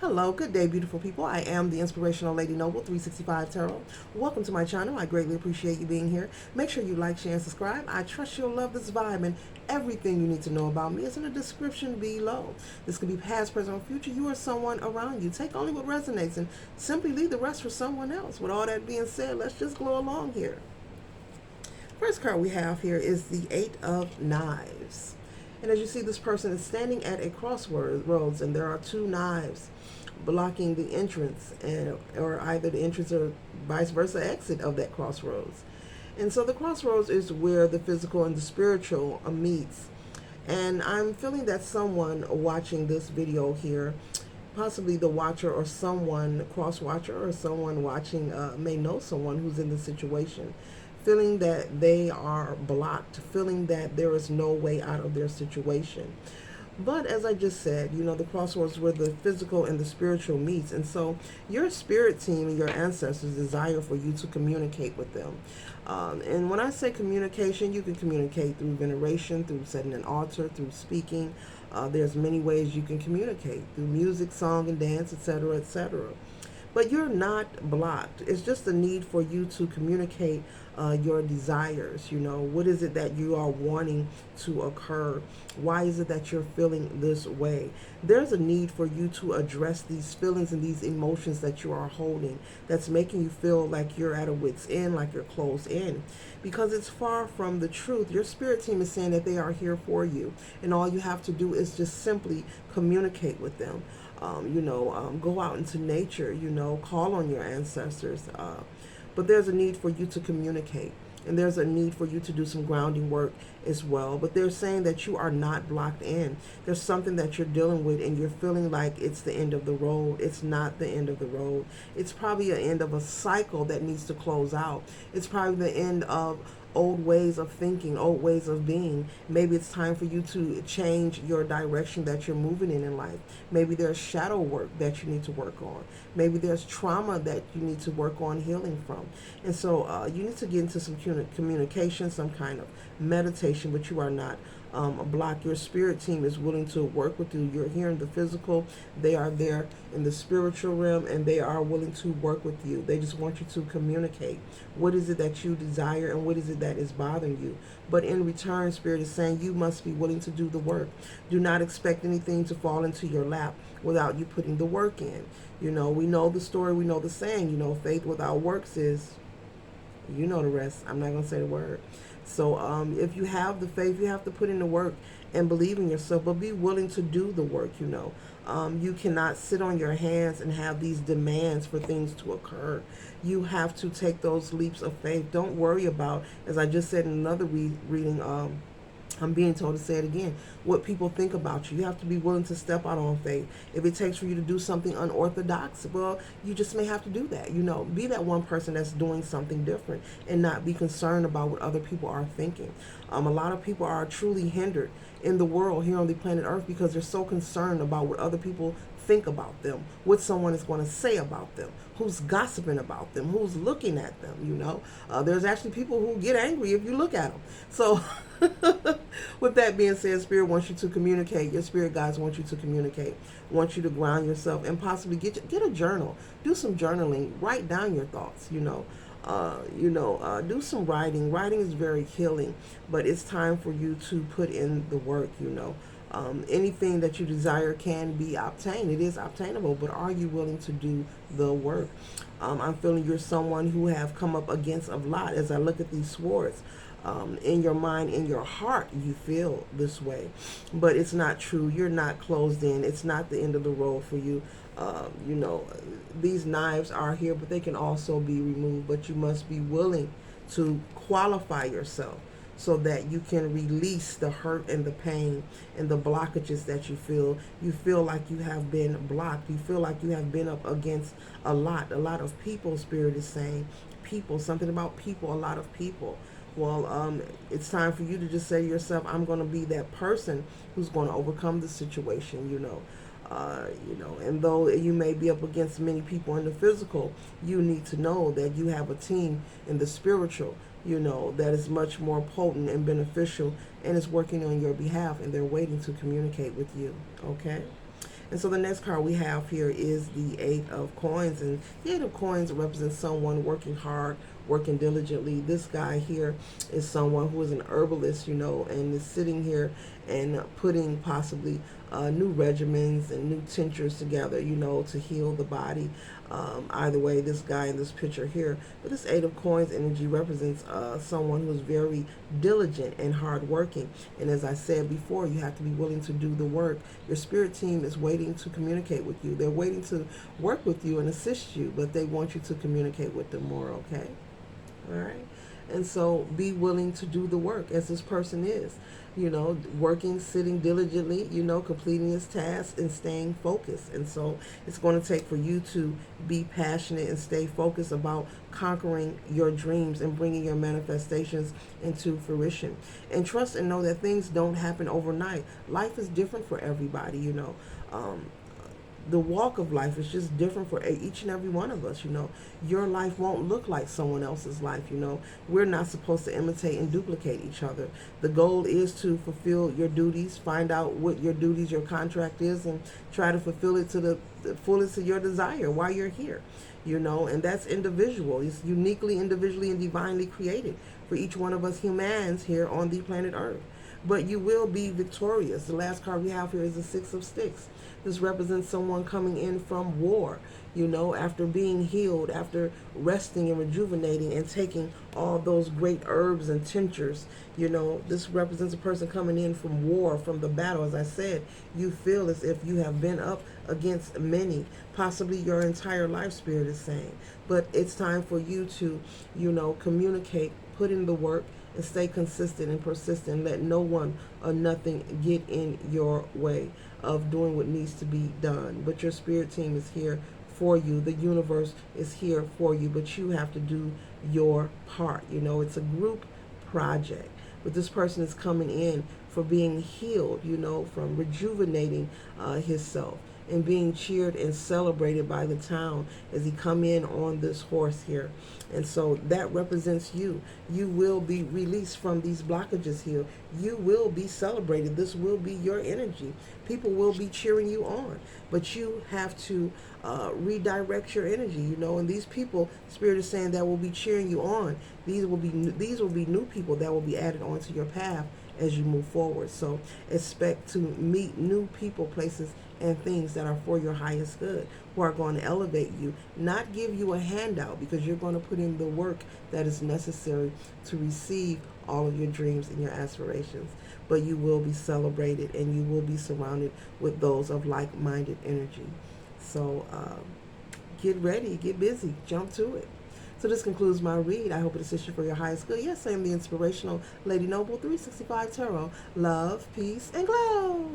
Hello, good day, beautiful people. I am the Inspirational Lady Noble 365 Tarot. Welcome to my channel. I greatly appreciate you being here. Make sure you like, share, and subscribe. I trust you'll love this vibe, and everything you need to know about me is in the description below. This could be past, present, or future. You or someone around you. Take only what resonates and simply leave the rest for someone else. With all that being said, let's just glow along here. First card we have here is the Eight of Knives. And as you see, this person is standing at a crossroads, and there are two knives blocking the entrance, or either the entrance or vice versa exit of that crossroads. And so the crossroads is where the physical and the spiritual meets. And I'm feeling that someone watching this video here, possibly the watcher or someone, cross watcher or someone watching, may know someone who's in this situation, feeling that they are blocked, feeling that there is no way out of their situation. But as I just said, the crossroads where the physical and the spiritual meets. And so your spirit team and your ancestors desire for you to communicate with them. And when I say communication, you can communicate through veneration, through setting an altar, through speaking. There's many ways you can communicate, through music, song, and dance, etc., etc. But you're not blocked. It's just a need for you to communicate your desires. What is it that you are wanting to occur? Why is it that you're feeling this way? There's a need for you to address these feelings and these emotions that you are holding that's making you feel like you're at a wit's end, like you're closed in, because it's far from the truth. Your spirit team is saying that they are here for you, and all you have to do is just simply communicate with them. Go out into nature, call on your ancestors. But there's a need for you to communicate. And there's a need for you to do some grounding work as well. But they're saying that you are not blocked in. There's something that you're dealing with and you're feeling like it's the end of the road. It's not the end of the road. It's probably an end of a cycle that needs to close out. It's probably the end of old ways of thinking, old ways of being. Maybe it's time for you to change your direction that you're moving in life. Maybe there's shadow work that you need to work on. Maybe there's trauma that you need to work on healing from. And so you need to get into some communication, some kind of meditation, but you are not blocked. Your spirit team is willing to work with you. You're here in the physical. They are there in the spiritual realm, and they are willing to work with you. They just want you to communicate. What is it that you desire, and what is it that is bothering you? But in return, Spirit is saying you must be willing to do the work. Do not expect anything to fall into your lap without you putting the work in. We know the story, we know the saying, faith without works is, the rest. I'm not going to say the word. So if you have the faith, you have to put in the work and believe in yourself, but be willing to do the work. You cannot sit on your hands and have these demands for things to occur. You have to take those leaps of faith. Don't worry about, as I just said in another reading, I'm being told to say it again, what people think about you. You have to be willing to step out on faith. If it takes for you to do something unorthodox, well, you just may have to do that. Be that one person that's doing something different and not be concerned about what other people are thinking. A lot of people are truly hindered in the world here on the planet Earth because they're so concerned about what other people think about them, what someone is going to say about them, who's gossiping about them, who's looking at them. There's actually people who get angry if you look at them. So with that being said, Spirit wants you to communicate. Your spirit guides want you to communicate, want you to ground yourself, and possibly get a journal. Do some journaling. Write down your thoughts. Do some writing. Writing is very healing, but it's time for you to put in the work. Anything that you desire can be obtained. It is obtainable, but are you willing to do the work? I'm feeling you're someone who have come up against a lot. As I look at these swords, in your mind, in your heart, you feel this way, but it's not true. You're not closed in. It's not the end of the road for you. These knives are here, but they can also be removed, but you must be willing to qualify yourself so that you can release the hurt and the pain and the blockages that you feel. You feel like you have been blocked. You feel like you have been up against a lot of people. Spirit is saying people, something about people, a lot of people. Well, it's time for you to just say to yourself, I'm going to be that person who's going to overcome the situation, and though you may be up against many people in the physical, you need to know that you have a team in the spiritual, that is much more potent and beneficial and is working on your behalf, and they're waiting to communicate with you, okay? And so the next card we have here is the Eight of Coins. And the Eight of Coins represents someone working hard, working diligently. This guy here is someone who is an herbalist, and is sitting here and putting possibly new regimens and new tinctures together, to heal the body. Either way, this guy in this picture here, but this Eight of Coins energy represents someone who is very diligent and hardworking. And as I said before, you have to be willing to do the work. Your spirit team is waiting to communicate with you. They're waiting to work with you and assist you, but they want you to communicate with them more, okay? All right. And so be willing to do the work as this person is, working, sitting diligently, completing his tasks and staying focused. And so it's going to take for you to be passionate and stay focused about conquering your dreams and bringing your manifestations into fruition. And trust and know that things don't happen overnight. Life is different for everybody, the walk of life is just different for each and every one of us. Your life won't look like someone else's life. We're not supposed to imitate and duplicate each other. The goal is to fulfill your duties, find out what your duties, your contract is, and try to fulfill it to the fullest of your desire while you're here. And that's individual. It's uniquely, individually, and divinely created for each one of us humans here on the planet Earth. But you will be victorious. The last card we have here is the Six of Sticks. This represents someone coming in from war, after being healed, after resting and rejuvenating and taking all those great herbs and tinctures. This represents a person coming in from war, from the battle. As I said, you feel as if you have been up against many, possibly your entire life, Spirit is saying. But it's time for you to, communicate, put in the work, and stay consistent and persistent. Let no one or nothing get in your way of doing what needs to be done. But your spirit team is here for you. The universe is here for you, but you have to do your part. It's a group project. But this person is coming in for being healed, from rejuvenating himself and being cheered and celebrated by the town as he come in on this horse here. And so that represents you. You will be released from these blockages here. You will be celebrated. This will be your energy. People will be cheering you on, but you have to redirect your energy, and these people, Spirit is saying, that will be cheering you on. These will be new people that will be added onto your path as you move forward. So expect to meet new people, places, and things that are for your highest good, who are going to elevate you, not give you a handout, because you're going to put in the work that is necessary to receive all of your dreams and your aspirations. But you will be celebrated, and you will be surrounded with those of like-minded energy. So get ready, get busy, jump to it. So this concludes my read. I hope it assists you for your highest good. Yes, I am the inspirational Lady Noble, 365 Tarot. Love, peace, and glow.